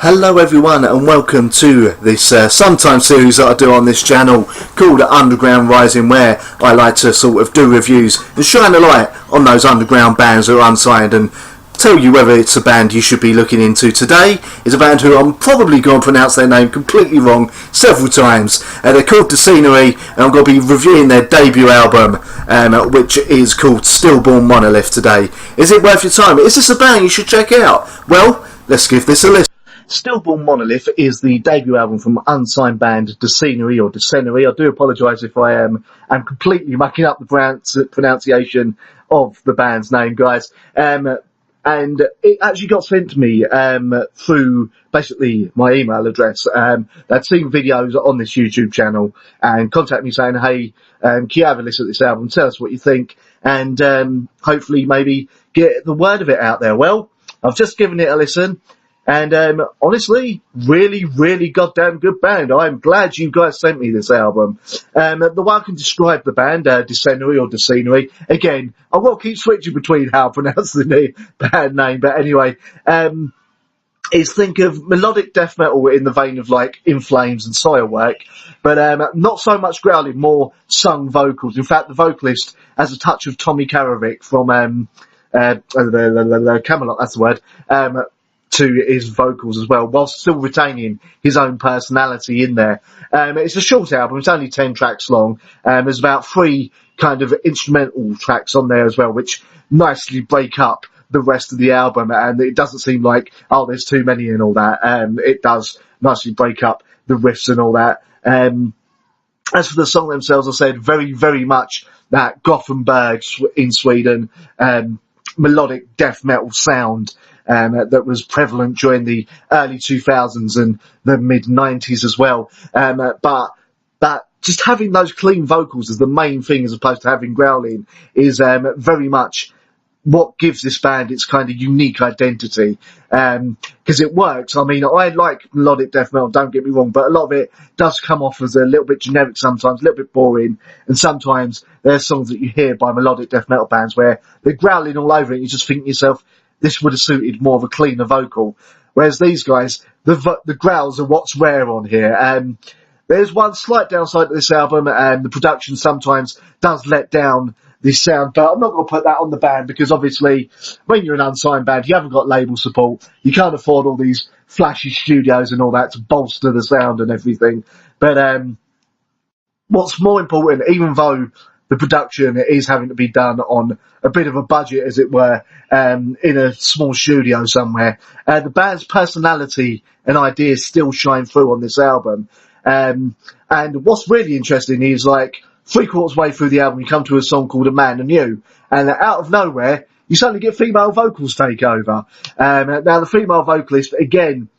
Hello everyone and welcome to this sometime series that I do on this channel called Underground Rising, where I like to sort of do reviews and shine a light on those underground bands that are unsigned and tell you whether it's a band you should be looking into. Today is a band who I'm probably going to pronounce their name completely wrong several times. They're called Descenery, and I'm going to be reviewing their debut album, which is called Stillborn Monolith today. Is it worth your time? Is this a band you should check out? Well, let's give this a listen. Stillborn Monolith is the debut album from unsigned band Descenery, or Descenery. I do apologise if I am completely mucking up the pronunciation of the band's name, guys. And it actually got sent to me through basically my email address. They'd seen videos on this YouTube channel and contacted me saying, hey, can you have a listen to this album, tell us what you think, and hopefully maybe get the word of it out there. Well, I've just given it a listen. And honestly, really goddamn good band. I'm glad you guys sent me this album. The way I can describe the band, Descenery or Descenery, again, I will keep switching between how I pronounce the band name, but anyway, is think of melodic death metal in the vein of like In Flames and Soilwork, but not so much growling, more sung vocals. In fact, the vocalist has a touch of Tommy Karavik from Camelot, that's the word, to his vocals as well, whilst still retaining his own personality in there. It's a short album, it's only 10 tracks long. There's about 3 kind of instrumental tracks on there as well, which nicely break up the rest of the album, and it doesn't seem like, oh, there's too many and all that. It does nicely break up the riffs and all that. As for the song themselves, I said very much that Gothenburg in Sweden melodic death metal sound that was prevalent during the early 2000s and the mid 90s as well. But that just having those clean vocals as the main thing, as opposed to having growling, is very much what gives this band its kind of unique identity, because it works. I mean, I like melodic death metal, don't get me wrong, but a lot of it does come off as a little bit generic sometimes, a little bit boring, and sometimes there's songs that you hear by melodic death metal bands where they're growling all over it, and you just think to yourself, this would have suited more of a cleaner vocal. Whereas these guys, the growls are what's rare on here. There's one slight downside to this album, and the production sometimes does let down this sound, but I'm not going to put that on the band, because obviously when you're an unsigned band, you haven't got label support, you can't afford all these flashy studios and all that to bolster the sound and everything. But what's more important, even though the production is having to be done on a bit of a budget, as it were, in a small studio somewhere, the band's personality and ideas still shine through on this album. And what's really interesting is, like, 3/4 way through the album, you come to a song called A Man and You, and out of nowhere, you suddenly get female vocals take over. Now, the female vocalist, again,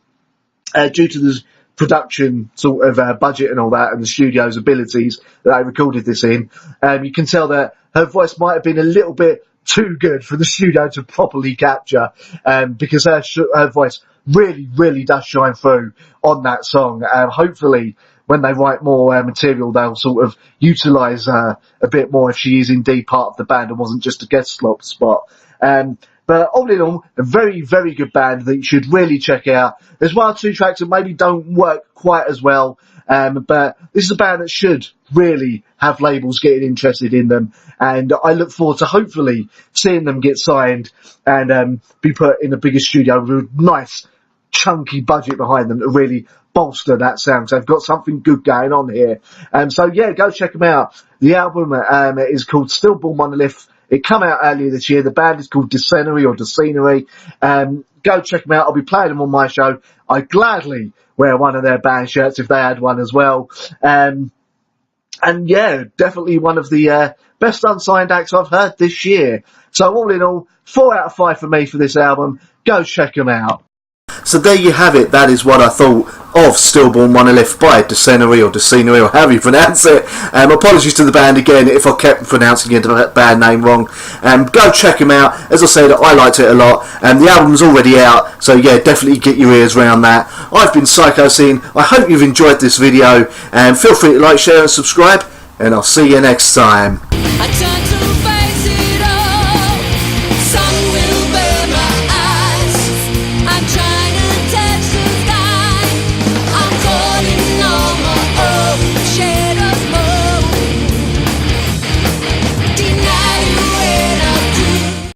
due to the production sort of budget and all that, and the studio's abilities that they recorded this in, you can tell that her voice might have been a little bit too good for the studio to properly capture, because her voice really does shine through on that song. Hopefully, when they write more material, they'll sort of utilise a bit more if she is indeed part of the band and wasn't just a guest slot spot. But all in all, a very good band that you should really check out. There's 1 or 2 tracks that maybe don't work quite as well, but this is a band that should really have labels getting interested in them, and I look forward to hopefully seeing them get signed and be put in a bigger studio with a nice chunky budget behind them to really bolster that sound. So they've got something good going on here. So yeah, go check them out. The album is called Stillborn Monolith. It came out earlier this year. The band is called Descenery or Descenery. Go check them out. I'll be playing them on my show. I'd gladly wear one of their band shirts if they had one as well. And yeah, definitely one of the best unsigned acts I've heard this year. So all in all, 4 out of 5 for me for this album. Go check them out. So there you have it. That is what I thought of Stillborn Monolith by Descenery or Descenery, or however you pronounce it. Apologies to the band again if I kept pronouncing the band name wrong. Go check them out. As I said, I liked it a lot, and the album's already out, so yeah, definitely get your ears around that. I've been Psychosin. I hope you've enjoyed this video, and feel free to like, share and subscribe, and I'll see you next time.